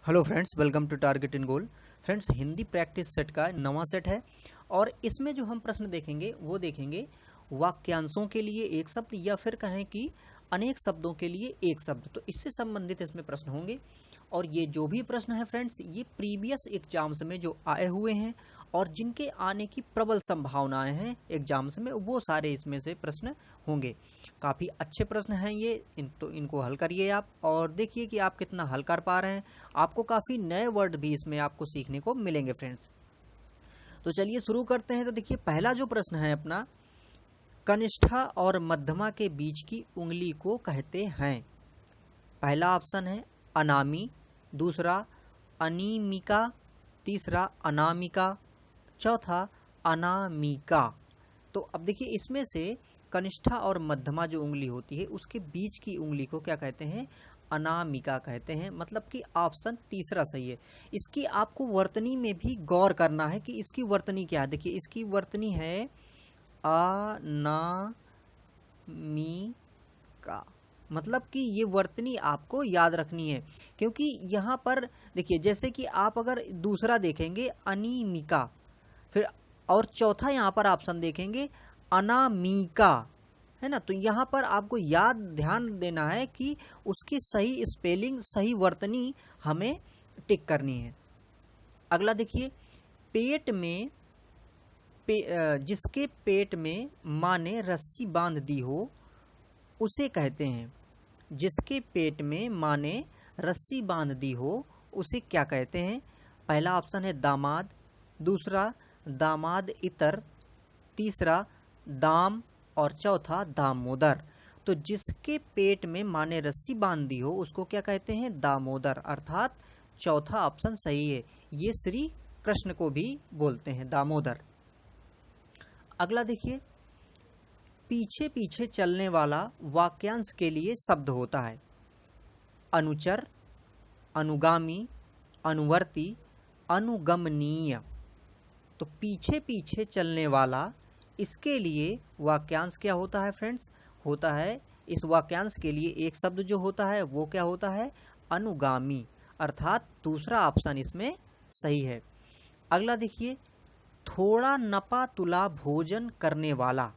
Hello friends, welcome to target in goal. Friends, Hindi practice set का नवा set है और इसमें जो हम प्रश्न देखेंगे वो देखेंगे वाक्यांशों के लिए एक शब्द या फिर कहें कि अनेक शब्दों के लिए एक शब्द। तो इससे संबंधित इसमें प्रश्न होंगे और ये जो भी प्रश्न है फ्रेंड्स, ये प्रीवियस एग्जाम्स में जो आए हुए हैं और जिनके आने की प्रबल संभावनाएं हैं एग्जाम्स में, वो सारे इसमें से प्रश्न होंगे। काफ़ी अच्छे प्रश्न हैं ये, तो इनको हल करिए आप और देखिए कि आप कितना हल कर पा रहे हैं। आपको काफ़ी नए वर्ड भी इसमें आपको सीखने को मिलेंगे फ्रेंड्स। तो चलिए शुरू करते हैं। तो देखिए, पहला जो प्रश्न है अपना, कनिष्ठा और मध्यमा के बीच की उंगली को कहते हैं। पहला ऑप्शन है अनामी, दूसरा अनीमिका, तीसरा अनामिका, चौथा अनामिका। तो अब देखिए, इसमें से कनिष्ठा और मध्यमा जो उंगली होती है उसके बीच की उंगली को क्या कहते हैं? अनामिका कहते हैं। मतलब कि ऑप्शन तीसरा सही है। इसकी आपको वर्तनी में भी गौर करना है कि इसकी वर्तनी क्या है। देखिए, इसकी वर्तनी है अनामिका। मतलब कि ये वर्तनी आपको याद रखनी है, क्योंकि यहाँ पर देखिए, जैसे कि आप अगर दूसरा देखेंगे अनीमिका, फिर और चौथा यहाँ पर ऑप्शन देखेंगे अनामिका, है ना। तो यहाँ पर आपको याद ध्यान देना है कि उसकी सही स्पेलिंग, सही वर्तनी हमें टिक करनी है। अगला देखिए, पेट में जिसके पेट में माँ ने रस्सी बांध दी हो उसे कहते हैं। जिसके पेट में माँ ने रस्सी बांध दी हो उसे क्या कहते हैं? पहला ऑप्शन है दामाद, दूसरा दामाद इतर, तीसरा दाम और चौथा दामोदर। तो जिसके पेट में माँ ने रस्सी बांध दी हो उसको क्या कहते हैं? दामोदर। अर्थात चौथा ऑप्शन सही है। ये श्री कृष्ण को भी बोलते हैं दामोदर। अगला देखिए, पीछे पीछे चलने वाला वाक्यांश के लिए शब्द होता है अनुचर, अनुगामी, अनुवर्ती, अनुगमनीय। तो पीछे पीछे चलने वाला, इसके लिए वाक्यांश क्या होता है फ्रेंड्स? होता है, इस वाक्यांश के लिए एक शब्द जो होता है वो क्या होता है? अनुगामी। अर्थात दूसरा ऑप्शन इसमें सही है। अगला देखिए, थोड़ा नपा तुला भोजन करने वाला,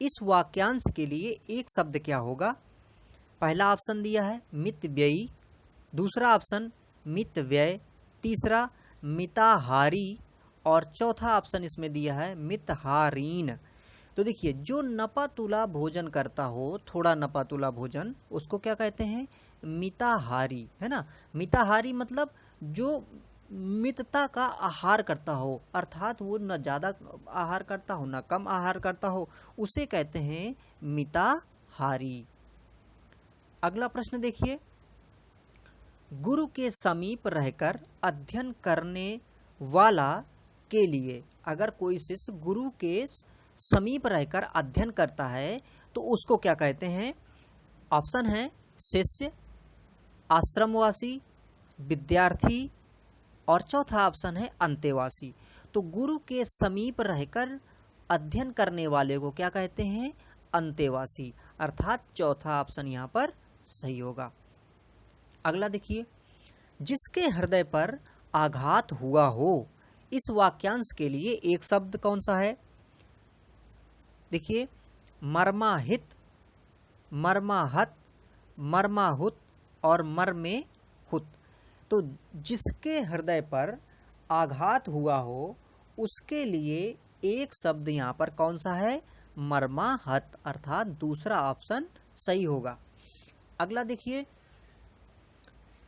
इस वाक्यांश के लिए एक शब्द क्या होगा? पहला ऑप्शन दिया है मितव्ययी, दूसरा ऑप्शन मितव्यय, तीसरा मिताहारी और चौथा ऑप्शन इसमें दिया है मितहारीन। तो देखिए, जो नपा तुला भोजन करता हो, थोड़ा नपा तुला भोजन, उसको क्या कहते हैं? मिताहारी, है ना। मिताहारी मतलब जो मितता का आहार करता हो, अर्थात वो न ज़्यादा आहार करता हो न कम आहार करता हो, उसे कहते हैं मिताहारी। अगला प्रश्न देखिए, गुरु के समीप रहकर अध्ययन करने वाला के लिए, अगर कोई शिष्य गुरु के समीप रहकर अध्ययन करता है तो उसको क्या कहते हैं? ऑप्शन है शिष्य, आश्रमवासी, विद्यार्थी और चौथा ऑप्शन है अंतेवासी। तो गुरु के समीप रहकर अध्ययन करने वाले को क्या कहते हैं? अंतेवासी। अर्थात चौथा ऑप्शन यहाँ पर सही होगा। अगला देखिए, जिसके हृदय पर आघात हुआ हो, इस वाक्यांश के लिए एक शब्द कौन सा है? देखिए, मर्माहित, मर्माहत, मर्माहुत और मर्मेहुत। तो जिसके हृदय पर आघात हुआ हो उसके लिए एक शब्द यहाँ पर कौन सा है? मर्माहत। अर्थात दूसरा ऑप्शन सही होगा। अगला देखिए,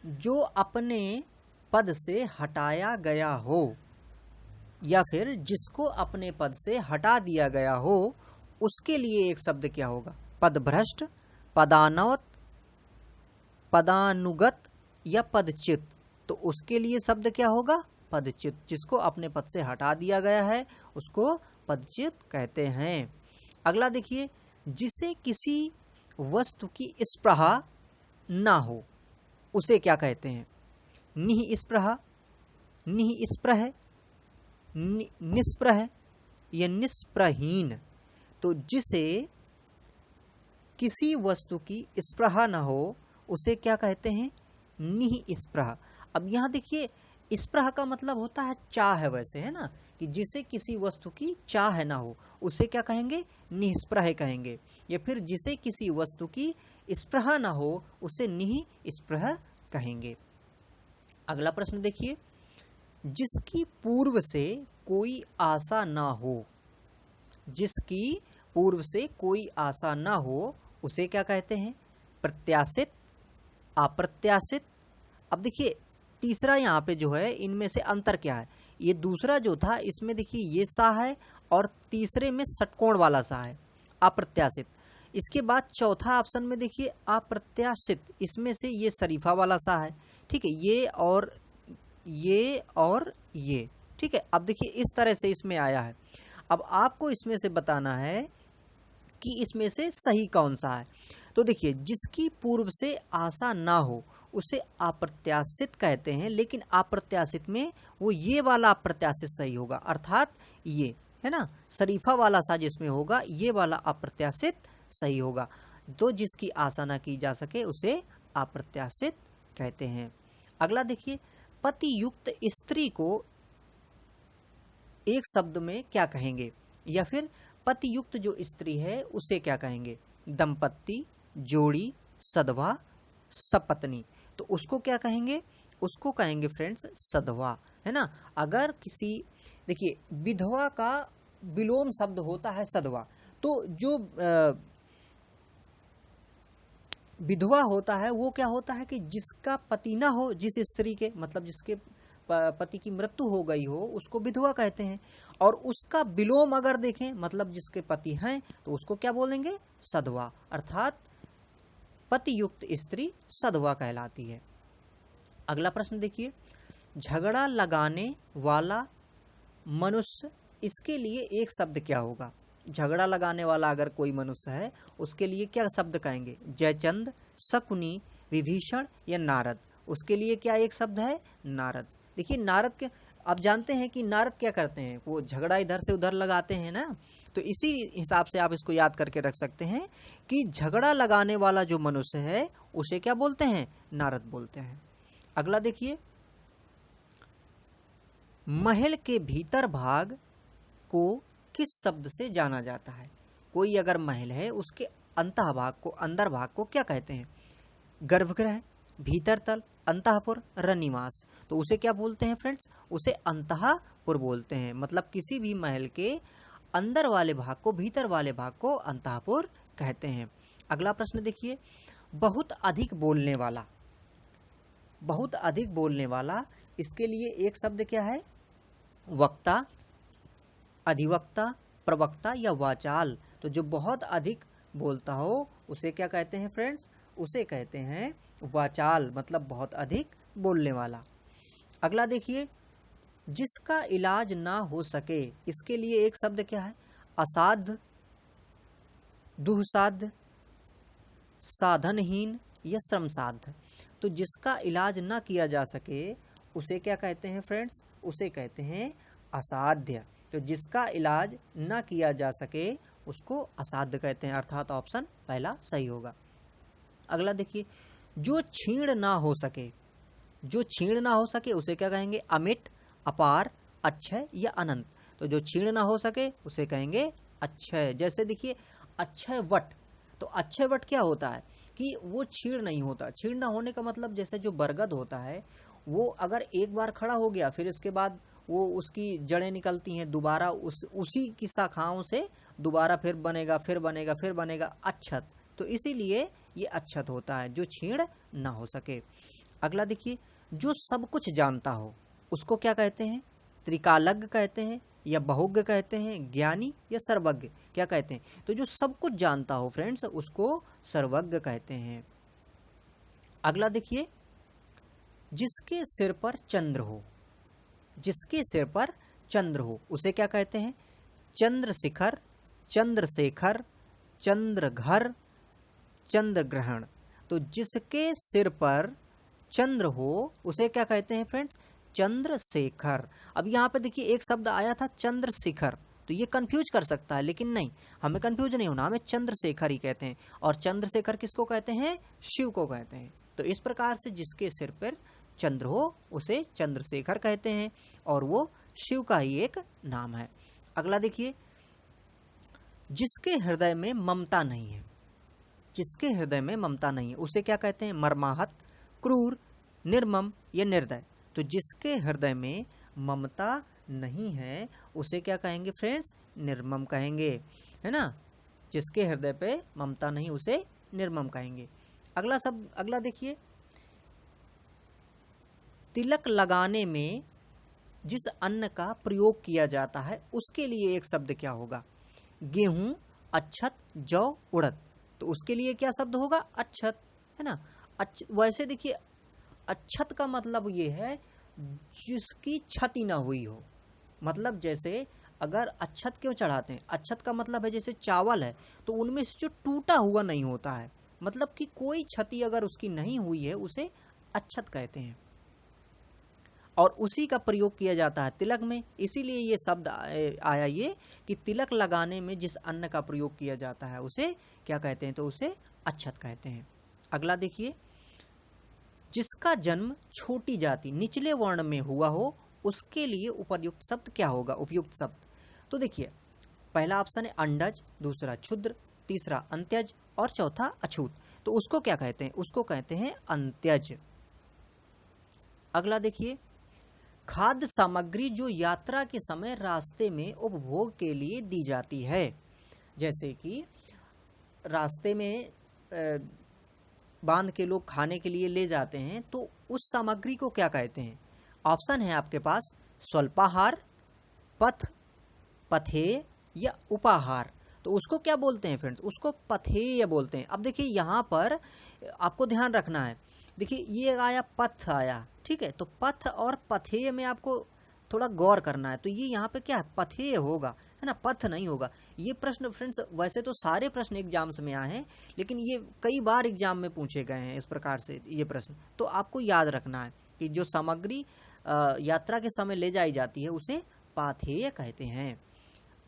जो अपने पद से हटाया गया हो या फिर जिसको अपने पद से हटा दिया गया हो उसके लिए एक शब्द क्या होगा? पदभ्रष्ट, पदानवत, पदानुगत या पदच्युत। तो उसके लिए शब्द क्या होगा? पदच्युत। जिसको अपने पद से हटा दिया गया है उसको पदच्युत कहते हैं। अगला देखिए, जिसे किसी वस्तु की स्पृहा ना हो उसे क्या कहते हैं? निःस्पृहा, निःस्पृह, निस्पृह या निस्पृहीन। तो जिसे किसी वस्तु की स्पृहा न हो उसे क्या कहते हैं? निःस्पृह। अब यहाँ देखिए स्पृह का मतलब होता है चाह है, वैसे है ना, कि जिसे किसी वस्तु की चाह ना हो उसे क्या कहेंगे, निस्पृह कहेंगे। या फिर जिसे किसी वस्तु की स्पृह ना हो उसे निस्पृह कहेंगे। अगला प्रश्न देखिए, जिसकी पूर्व से कोई आशा ना हो, जिसकी पूर्व से कोई आशा ना हो उसे क्या कहते हैं, प्रत्याशित, अप्रत्याशित। अब देखिए तीसरा यहाँ पे जो है इनमें से अंतर क्या है, ये दूसरा जो था इसमें देखिए ये सा है और तीसरे में षटकोण वाला सा है, अप्रत्याशित। इसके बाद चौथा ऑप्शन में देखिए अप्रत्याशित, इसमें से ये शरीफा वाला सा है, ठीक है, ये और ये, ठीक है। अब देखिए इस तरह से इसमें आया है। अब आपको इसमें से बताना है कि इसमें से सही कौन सा है। तो देखिए जिसकी पूर्व से आशा ना हो उसे अप्रत्याशित कहते हैं, लेकिन अप्रत्याशित में वो ये वाला अप्रत्याशित सही होगा, अर्थात ये है ना, शरीफा वाला सा जिसमें होगा ये वाला अप्रत्याशित सही होगा। तो जिसकी आशा ना की जा सके उसे अप्रत्याशित कहते हैं। अगला देखिए, पति युक्त स्त्री को एक शब्द में क्या कहेंगे, या फिर पति युक्त जो स्त्री है उसे क्या कहेंगे, दंपत्ति, जोड़ी, सधवा, सपत्नी। तो उसको क्या कहेंगे, उसको कहेंगे फ्रेंड्स सधवा, है ना। अगर किसी, देखिए विधवा का विलोम शब्द होता है सधवा, तो जो विधवा होता है वो क्या होता है कि जिसका पति ना हो, जिस स्त्री के मतलब जिसके पति की मृत्यु हो गई हो उसको विधवा कहते हैं। और उसका विलोम अगर देखें मतलब जिसके पति हैं तो उसको क्या बोलेंगे, सधवा, अर्थात पति युक्त स्त्री सधवा कहलाती है। अगला प्रश्न देखिए, झगड़ा लगाने वाला मनुष्य, इसके लिए एक शब्द क्या होगा, झगड़ा लगाने वाला अगर कोई मनुष्य है उसके लिए क्या शब्द कहेंगे, जयचंद, शकुनी, विभीषण या नारद। उसके लिए क्या एक शब्द है, नारद। देखिए नारद के, आप जानते हैं कि नारद क्या करते हैं, वो झगड़ा इधर से उधर लगाते हैं ना, तो इसी हिसाब से आप इसको याद करके रख सकते हैं कि झगड़ा लगाने वाला जो मनुष्य है उसे क्या बोलते हैं, नारद बोलते हैं। अगला देखिए, महल के भीतर भाग को किस शब्द से जाना जाता है, कोई अगर महल है उसके अंतः भाग को, अंदर भाग को क्या कहते हैं, गर्भगृह, भीतरतल, अंतःपुर, रनिवास। तो उसे क्या बोलते हैं फ्रेंड्स, उसे अंतःपुर बोलते हैं। मतलब किसी भी महल के अंदर वाले भाग को, भीतर वाले भाग को अंतःपुर कहते हैं। अगला प्रश्न देखिए, बहुत अधिक बोलने वाला, बहुत अधिक बोलने वाला, इसके लिए एक शब्द क्या है, वक्ता, अधिवक्ता, प्रवक्ता या वाचाल। तो जो बहुत अधिक बोलता हो उसे क्या कहते हैं फ्रेंड्स, उसे कहते हैं वाचाल, मतलब बहुत अधिक बोलने वाला। अगला देखिए, जिसका इलाज ना हो सके, इसके लिए एक शब्द क्या है, असाध्य, दुःसाध्य, साधनहीन या श्रमसाध्य। तो जिसका इलाज ना किया जा सके उसे क्या कहते हैं फ्रेंड्स, उसे कहते हैं असाध्य। तो जिसका इलाज ना किया जा सके उसको असाध्य कहते हैं, अर्थात ऑप्शन पहला सही होगा। अगला देखिए, जो छीण ना हो सके, जो छीण ना हो सके उसे क्या कहेंगे, अमिट, अपार, अक्षय या अनंत। तो जो छीण ना हो सके उसे कहेंगे अक्षय। जैसे देखिए अक्षय वट, तो अक्षय वट क्या होता है कि वो छीण नहीं होता। छीण ना होने का मतलब जैसे जो बरगद होता है वो अगर एक बार खड़ा हो गया फिर इसके बाद वो उसकी जड़ें निकलती हैं, दोबारा उसी की शाखाओं से दोबारा फिर बनेगा, फिर बनेगा, फिर बनेगा अक्षत। तो इसीलिए ये अक्षत होता है, जो छीण ना हो सके। अगला देखिए, जो सब कुछ जानता हो उसको क्या कहते हैं, त्रिकालज्ञ कहते हैं या बहुज्ञ कहते हैं, ज्ञानी या सर्वज्ञ क्या कहते हैं। तो जो सब कुछ जानता हो फ्रेंड्स उसको सर्वज्ञ कहते हैं। अगला देखिए, जिसके सिर पर चंद्र हो, जिसके सिर पर चंद्र हो उसे क्या कहते हैं, चंद्रशिखर, चंद्रशेखर, चंद्रघर, चंद्रग्रहण। तो जिसके सिर पर चंद्र हो उसे क्या कहते हैं फ्रेंड्स, चंद्रशेखर। अब यहाँ पे देखिए एक शब्द आया था चंद्रशिखर, तो ये कंफ्यूज कर सकता है, लेकिन नहीं, हमें कंफ्यूज नहीं होना, हमें चंद्रशेखर ही कहते हैं। और चंद्रशेखर किसको कहते हैं, शिव को कहते हैं। तो इस प्रकार से जिसके सिर पर चंद्र हो उसे चंद्रशेखर कहते हैं और वो शिव का ही एक नाम है। अगला देखिए, जिसके हृदय में ममता नहीं है, जिसके हृदय में ममता नहीं है उसे क्या कहते हैं? मर्माहत, क्रूर, निर्मम या निर्दय। तो जिसके हृदय में ममता नहीं है उसे क्या कहेंगे फ्रेंड्स? निर्मम कहेंगे, है ना। जिसके हृदय पे ममता नहीं उसे निर्मम कहेंगे। अगला शब्द, अगला देखिए, तिलक लगाने में जिस अन्न का प्रयोग किया जाता है उसके लिए एक शब्द क्या होगा? गेहूं, अक्षत, जौ, उड़द। तो उसके लिए क्या शब्द होगा? अक्षत, है ना। वैसे देखिए, अक्षत का मतलब ये है जिसकी क्षति ना हुई हो। मतलब जैसे अगर अक्षत क्यों चढ़ाते हैं? अक्षत का मतलब है जैसे चावल है तो उनमें से जो टूटा हुआ नहीं होता है, मतलब कि कोई क्षति अगर उसकी नहीं हुई है उसे अक्षत कहते हैं और उसी का प्रयोग किया जाता है तिलक में। इसीलिए ये शब्द आया ये कि तिलक लगाने में जिस अन्न का प्रयोग किया जाता है उसे क्या कहते हैं? तो उसे अक्षत कहते हैं। अगला देखिए, जिसका जन्म छोटी जाति निचले वर्ण में हुआ हो उसके लिए उपयुक्त शब्द क्या होगा? उपयुक्त शब्द तो देखिए, पहला ऑप्शन है अंडज, दूसरा क्षुद्र, तीसरा अंत्यज और चौथा अछूत। तो उसको क्या कहते हैं? उसको कहते हैं अंत्यज। अगला देखिए, खाद्य सामग्री जो यात्रा के समय रास्ते में उपभोग के लिए दी जाती है। जैसे कि रास्ते में बांध के लोग खाने के लिए ले जाते हैं तो उस सामग्री को क्या कहते हैं? ऑप्शन है आपके पास स्वल्पाहार, पथ, पथेय या उपाहार। तो उसको क्या बोलते हैं फ्रेंड्स? उसको पथेय बोलते हैं। अब देखिए यहाँ पर आपको ध्यान रखना है, देखिए ये आया पथ आया, ठीक है, तो पथ और पथेय में आपको थोड़ा गौर करना है। तो ये यहाँ पे क्या है? पथेय होगा, है ना, पथ नहीं होगा। ये प्रश्न फ्रेंड्स वैसे तो सारे प्रश्न एग्जाम्स में आए हैं लेकिन ये कई बार एग्जाम में पूछे गए हैं इस प्रकार से ये प्रश्न। तो आपको याद रखना है कि जो सामग्री यात्रा के समय ले जाई जाती है उसे पाथेय कहते हैं।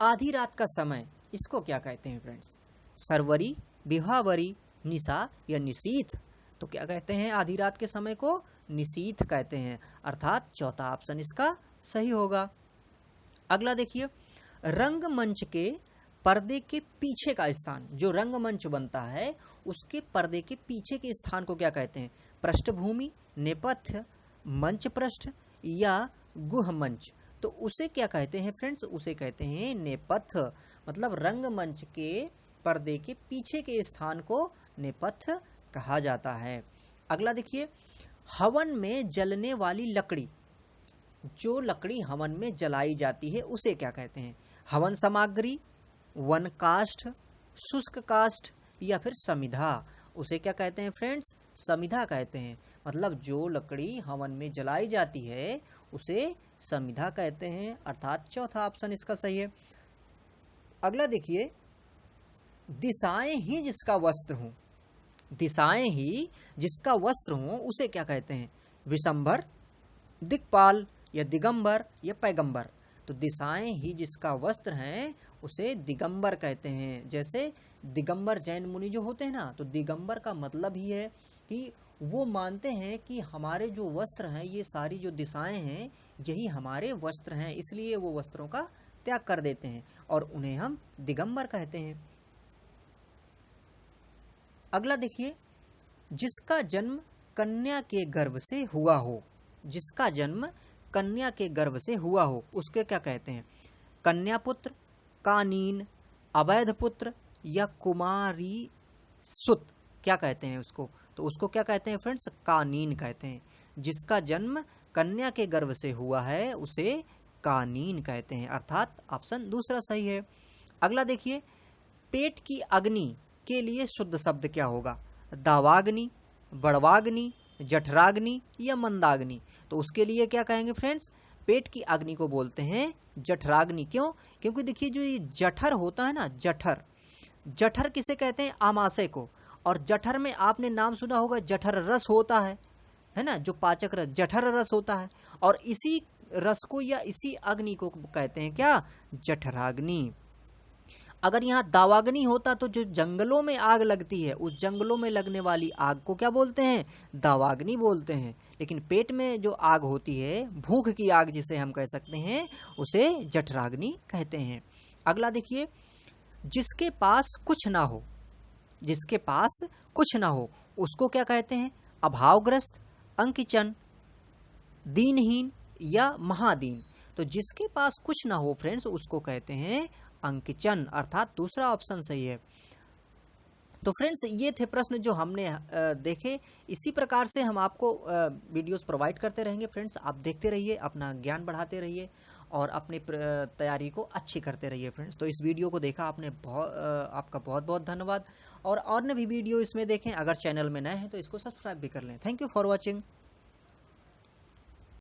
आधी रात का समय इसको क्या कहते हैं फ्रेंड्स? सरवरी, विवाहवरी, निशा या निशीथ। तो क्या कहते हैं? आधी रात के समय को निशीथ कहते हैं, अर्थात चौथा ऑप्शन इसका सही होगा। अगला देखिए, रंगमंच के पर्दे के पीछे का स्थान, जो रंगमंच बनता है उसके पर्दे के पीछे के स्थान को क्या कहते हैं? पृष्ठभूमि, नेपथ्य, मंच पृष्ठ या गुह मंच। तो उसे क्या कहते हैं फ्रेंड्स? उसे कहते हैं नेपथ्य। मतलब रंगमंच के पर्दे के पीछे के स्थान को नेपथ्य कहा जाता है। अगला देखिए, हवन में जलने वाली लकड़ी, जो लकड़ी हवन में जलाई जाती है उसे क्या कहते हैं? हवन सामग्री, वन काष्ठ, शुष्क काष्ठ या फिर समिधा। उसे क्या कहते हैं फ्रेंड्स? समिधा कहते हैं। मतलब जो लकड़ी हवन में जलाई जाती है उसे समिधा कहते हैं, अर्थात चौथा ऑप्शन इसका सही है। अगला देखिए, दिशाएं ही जिसका वस्त्र हो, दिशाएं ही जिसका वस्त्र हो उसे क्या कहते हैं? विशंभर, दिक्पाल या दिगंबर या पैगंबर। तो दिशाएं ही जिसका वस्त्र है उसे दिगंबर कहते हैं। जैसे दिगंबर जैन मुनि जो होते हैं ना, तो दिगंबर का मतलब ही है कि वो मानते हैं कि हमारे जो वस्त्र हैं, ये सारी जो दिशाएं हैं यही हमारे वस्त्र हैं, इसलिए वो वस्त्रों का त्याग कर देते हैं और उन्हें हम दिगंबर कहते हैं। अगला देखिए, जिसका जन्म कन्या के गर्भ से हुआ हो, जिसका जन्म कन्या के गर्भ से हुआ हो उसके क्या कहते हैं? कन्या पुत्र, कानीन, अवैध पुत्र या कुमारी सुत। क्या कहते हैं उसको? तो उसको क्या कहते हैं फ्रेंड्स? कानीन कहते हैं। जिसका जन्म कन्या के गर्भ से हुआ है उसे कानीन कहते हैं, अर्थात ऑप्शन दूसरा सही है। अगला देखिए, पेट की अग्नि के लिए शुद्ध शब्द क्या होगा? दावाग्नि, बड़वाग्नि, जठराग्नि या मंदाग्नि। तो उसके लिए क्या कहेंगे फ्रेंड्स? पेट की अग्नि को बोलते हैं जठराग्नि। क्यों? क्योंकि देखिए जो ये जठर होता है ना, जठर, जठर किसे कहते हैं? आमाशय को। और जठर में आपने नाम सुना होगा जठर रस होता है ना, जो पाचक रस, जठर रस होता है। और इसी रस को या इसी अग्नि को कहते हैं क्या? जठराग्नि। अगर यहाँ दावाग्नि होता तो जो जंगलों में आग लगती है उस जंगलों में लगने वाली आग को क्या बोलते हैं? दावाग्नि बोलते हैं। लेकिन पेट में जो आग होती है, भूख की आग जिसे हम कह सकते हैं, उसे जठराग्नि कहते हैं। अगला देखिए, जिसके पास कुछ ना हो, जिसके पास कुछ ना हो उसको क्या कहते हैं? अभावग्रस्त, अंकिचन, दीनहीन या महादीन। तो जिसके पास कुछ ना हो फ्रेंड्स उसको कहते हैं अंकिचन, अर्थात दूसरा ऑप्शन सही है। तो फ्रेंड्स ये थे प्रश्न जो हमने देखे। इसी प्रकार से हम आपको वीडियोस प्रोवाइड करते रहेंगे फ्रेंड्स। आप देखते रहिए, अपना ज्ञान बढ़ाते रहिए और अपनी तैयारी को अच्छी करते रहिए फ्रेंड्स। तो इस वीडियो को देखा आपने, आपका बहुत बहुत धन्यवाद। और अन्य भी वीडियो इसमें देखें। अगर चैनल में नए हैं तो इसको सब्सक्राइब भी कर लें। Thank you for watching.